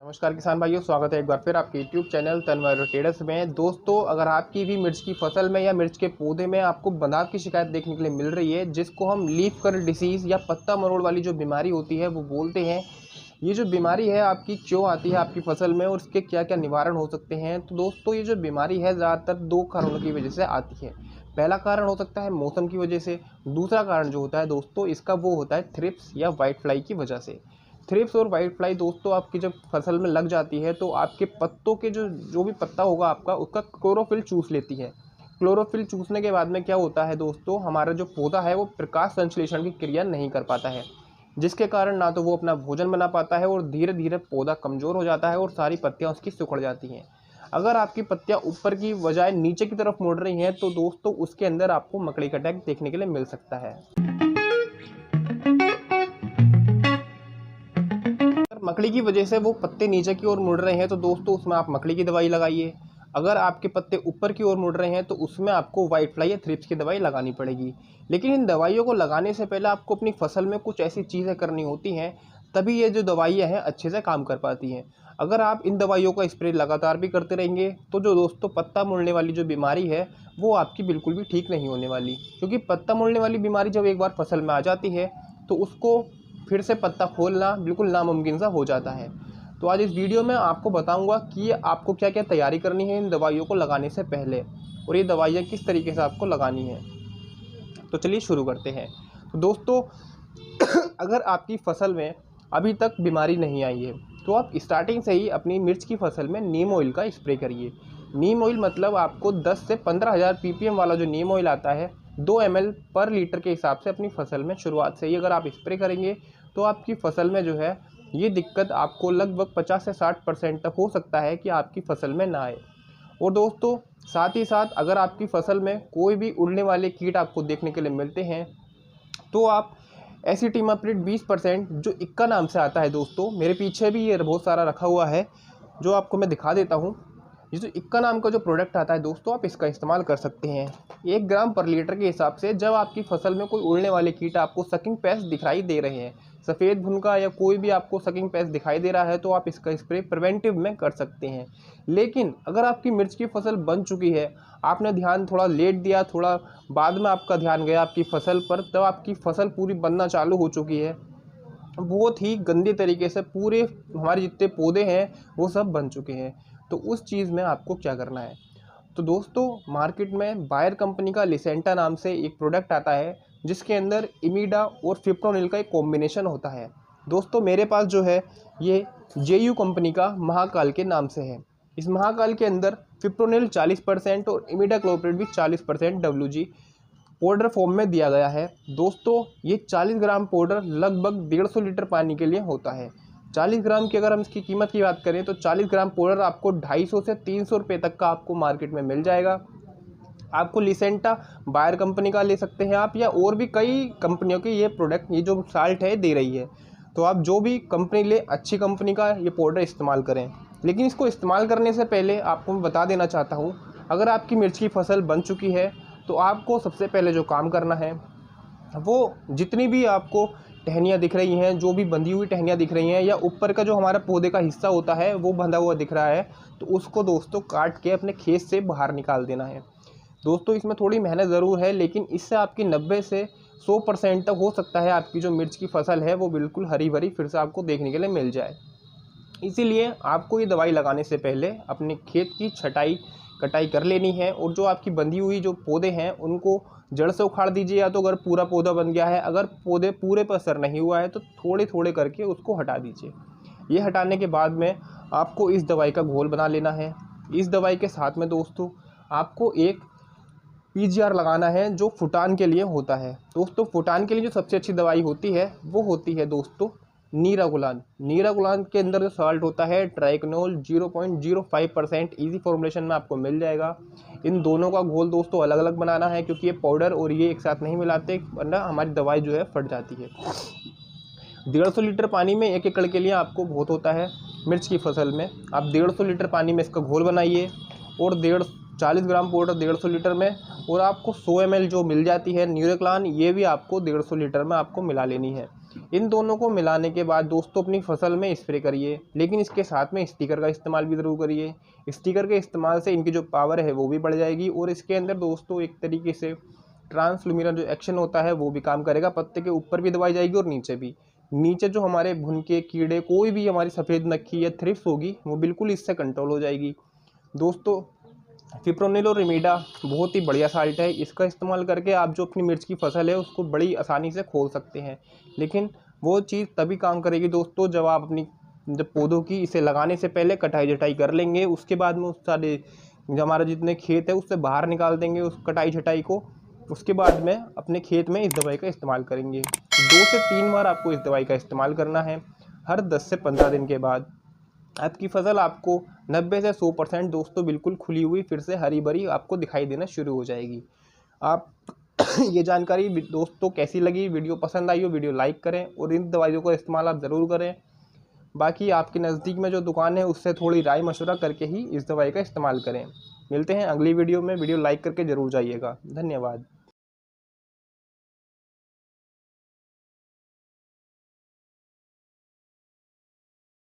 नमस्कार किसान भाइयों, स्वागत है एक बार फिर आपके YouTube चैनल तन्मय ट्रेडर्स में। दोस्तों, अगर आपकी भी मिर्च की फसल में या मिर्च के पौधे में आपको बंधाव की शिकायत देखने के लिए मिल रही है, जिसको हम लीफ कर्ल डिसीज़ या पत्ता मरोड़ वाली जो बीमारी होती है वो बोलते हैं। ये जो बीमारी है आपकी क्यों आती है आपकी फसल में और इसके क्या क्या निवारण हो सकते हैं। तो दोस्तों, ये जो बीमारी है ज़्यादातर दो कारणों की वजह से आती है। पहला कारण हो सकता है मौसम की वजह से। दूसरा कारण जो होता है दोस्तों, इसका वो होता है थ्रिप्स या वाइट फ्लाई की वजह से। थ्रिप्स और वाइट फ्लाई दोस्तों आपकी जब फसल में लग जाती है तो आपके पत्तों के जो भी पत्ता होगा आपका, उसका क्लोरोफिल चूस लेती है। क्लोरोफिल चूसने के बाद में क्या होता है दोस्तों, हमारा जो पौधा है वो प्रकाश संश्लेषण की क्रिया नहीं कर पाता है, जिसके कारण ना तो वो अपना भोजन बना पाता है और धीरे धीरे पौधा कमज़ोर हो जाता है और सारी पत्तियाँ उसकी सिकुड़ जाती हैं। अगर आपकी पत्तियाँ ऊपर की बजाय नीचे की तरफ मुड़ रही हैं तो दोस्तों उसके अंदर आपको मकड़ी का अटैक देखने के लिए मिल सकता है। अगर मकड़ी की वजह से वो पत्ते नीचे की ओर मुड़ रहे हैं तो दोस्तों उसमें आप मकड़ी की दवाई लगाइए। अगर आपके पत्ते ऊपर की ओर मुड़ रहे हैं तो उसमें आपको वाइट फ्लाई या थ्रिप्स की दवाई लगानी पड़ेगी। लेकिन इन दवाइयों को लगाने से पहले आपको अपनी फसल में कुछ ऐसी चीज़ें करनी होती हैं, तभी ये जो दवाइयाँ हैं अच्छे से काम कर पाती हैं। अगर आप इन दवाइयों का स्प्रे लगातार भी करते रहेंगे तो जो दोस्तों पत्ता मुड़ने वाली जो बीमारी है वो आपकी बिल्कुल भी ठीक नहीं होने वाली, क्योंकि पत्ता मुड़ने वाली बीमारी जब एक बार फसल में आ जाती है तो उसको फिर से पत्ता खोलना बिल्कुल नामुमकिन सा हो जाता है। तो आज इस वीडियो में आपको बताऊंगा कि आपको क्या क्या तैयारी करनी है इन दवाइयों को लगाने से पहले और ये दवाइयाँ किस तरीके से आपको लगानी है। तो चलिए शुरू करते हैं। तो दोस्तों अगर आपकी फसल में अभी तक बीमारी नहीं आई है तो आप स्टार्टिंग से ही अपनी मिर्च की फसल में नीम ऑयल का स्प्रे करिए। नीम ऑयल मतलब आपको 10 से 15,000 ppm वाला जो नीम ऑयल आता है 2 ml पर लीटर के हिसाब से अपनी फसल में शुरुआत से ही अगर आप स्प्रे करेंगे तो आपकी फसल में जो है ये दिक्कत आपको लगभग 50 से 60% तक हो सकता है कि आपकी फसल में ना आए। और दोस्तों साथ ही साथ अगर आपकी फसल में कोई भी उड़ने वाले कीट आपको देखने के लिए मिलते हैं तो आप एसिटिमाप्रिड 20% जो इक्का नाम से आता है दोस्तों, मेरे पीछे भी ये बहुत सारा रखा हुआ है जो आपको मैं दिखा देता हूँ। ये जो इक्का नाम का जो प्रोडक्ट आता है दोस्तों, आप इसका इस्तेमाल कर सकते हैं 1 ग्राम पर लीटर के हिसाब से। जब आपकी फसल में कोई उड़ने वाले कीट आपको सकिंग पेस्ट दिखाई दे रहे हैं, सफ़ेद भुनका या कोई भी आपको सकिंग पेस्ट दिखाई दे रहा है तो आप इसका स्प्रे प्रिवेंटिव में कर सकते हैं। लेकिन अगर आपकी मिर्च की फसल बन चुकी है, आपने ध्यान थोड़ा लेट दिया, थोड़ा बाद में आपका ध्यान गया आपकी फसल पर, तब आपकी फसल पूरी बनना चालू हो चुकी है, बहुत ही गंदे तरीके से पूरे हमारे जितने पौधे हैं वो सब बन चुके हैं, तो उस चीज़ में आपको क्या करना है। तो दोस्तों मार्केट में बायर कंपनी का लिसेंटा नाम से एक प्रोडक्ट आता है जिसके अंदर इमीडा और फिप्रोनिल का एक कॉम्बिनेशन होता है। दोस्तों मेरे पास जो है ये जेयू कंपनी का महाकाल के नाम से है। इस महाकाल के अंदर फिप्रोनिल 40% और इमीडा क्लोप्रिड भी 40% WG पाउडर फॉर्म में दिया गया है। दोस्तों ये 40 ग्राम पाउडर लगभग 150 लीटर पानी के लिए होता है। 40 ग्राम की अगर हम इसकी कीमत की बात करें तो 40 ग्राम पाउडर आपको 250 से 300 रुपये तक का आपको मार्केट में मिल जाएगा। आपको लिसेंटा बायर कंपनी का ले सकते हैं आप, या और भी कई कंपनियों के ये प्रोडक्ट ये जो साल्ट है दे रही है। तो आप जो भी कंपनी ले, अच्छी कंपनी का ये पाउडर इस्तेमाल करें। लेकिन इसको इस्तेमाल करने से पहले आपको मैं बता देना चाहता हूँ, अगर आपकी मिर्च की फसल बन चुकी है तो आपको सबसे पहले जो काम करना है वो जितनी भी आपको टहनियाँ दिख रही हैं, जो भी बंधी हुई टहनियाँ दिख रही हैं, या ऊपर का जो हमारा पौधे का हिस्सा होता है वो बंधा हुआ दिख रहा है, तो उसको दोस्तों काट के अपने खेत से बाहर निकाल देना है। दोस्तों इसमें थोड़ी मेहनत ज़रूर है, लेकिन इससे आपकी 90 से 100% तक हो सकता है आपकी जो मिर्च की फसल है वो बिल्कुल हरी भरी फिर से आपको देखने के लिए मिल जाए। इसीलिए आपको ये दवाई लगाने से पहले अपने खेत की छटाई कटाई कर लेनी है, और जो आपकी बंधी हुई जो पौधे हैं उनको जड़ से उखाड़ दीजिए, या तो अगर पूरा पौधा बन गया है, अगर पौधे पूरे पर असर नहीं हुआ है तो थोड़े थोड़े करके उसको हटा दीजिए। ये हटाने के बाद में आपको इस दवाई का घोल बना लेना है। इस दवाई के साथ में दोस्तों आपको एक PGR लगाना है जो फुटान के लिए होता है। दोस्तों फुटान के लिए जो सबसे अच्छी दवाई होती है वो होती है दोस्तों नीरागुलान। नीरागुलान के अंदर जो साल्ट होता है ट्राइकनोल 0.05% ईजी फॉर्मुलेशन में आपको मिल जाएगा। इन दोनों का घोल दोस्तों अलग अलग बनाना है, क्योंकि ये पाउडर और ये एक साथ नहीं मिलाते वरना हमारी दवाई जो है फट जाती है। 150 लीटर पानी में 1 एकड़ के लिए आपको बहुत होता है मिर्च की फसल में। आप 150 लीटर पानी में इसका घोल बनाइए और 40 ग्राम पाउडर 150 लीटर में, और आपको 100 ml जो मिल जाती है न्यूरोक्लान, ये भी आपको 150 लीटर में आपको मिला लेनी है। इन दोनों को मिलाने के बाद दोस्तों अपनी फसल में स्प्रे करिए, लेकिन इसके साथ में स्टिकर का इस्तेमाल भी ज़रूर करिए। स्टिकर के इस्तेमाल से इनकी जो पावर है वो भी बढ़ जाएगी और इसके अंदर दोस्तों एक तरीके से ट्रांसल्यूमिनर जो एक्शन होता है वो भी काम करेगा। पत्ते के ऊपर भी दवाई जाएगी और नीचे भी। नीचे जो हमारे भुनके, कीड़े, कोई भी हमारी सफ़ेद मक्खी या थ्रिप्स होगी वो बिल्कुल इससे कंट्रोल हो जाएगी। दोस्तों फिप्रोनिल और रिमीडा बहुत ही बढ़िया साल्ट है। इसका इस्तेमाल करके आप जो अपनी मिर्च की फसल है उसको बड़ी आसानी से खोल सकते हैं। लेकिन वो चीज़ तभी काम करेगी दोस्तों जब पौधों की इसे लगाने से पहले कटाई छटाई कर लेंगे। उसके बाद में उस सारे जो हमारा जितने खेत है उससे बाहर निकाल देंगे उस कटाई छटाई को। उसके बाद में अपने खेत में इस दवाई का इस्तेमाल करेंगे। 2 से 3 बार आपको इस दवाई का इस्तेमाल करना है हर 10 से 15 दिन के बाद। आपकी फसल आपको 90 से 100% दोस्तों बिल्कुल खुली हुई फिर से हरी भरी आपको दिखाई देना शुरू हो जाएगी। आप ये जानकारी दोस्तों कैसी लगी, वीडियो पसंद आई हो वीडियो लाइक करें और इन दवाइयों का इस्तेमाल आप ज़रूर करें। बाकी आपके नज़दीक में जो दुकान है उससे थोड़ी राय मशवरा करके ही इस दवाई का इस्तेमाल करें। मिलते हैं अगली वीडियो में, वीडियो लाइक करके ज़रूर जाइएगा। धन्यवाद।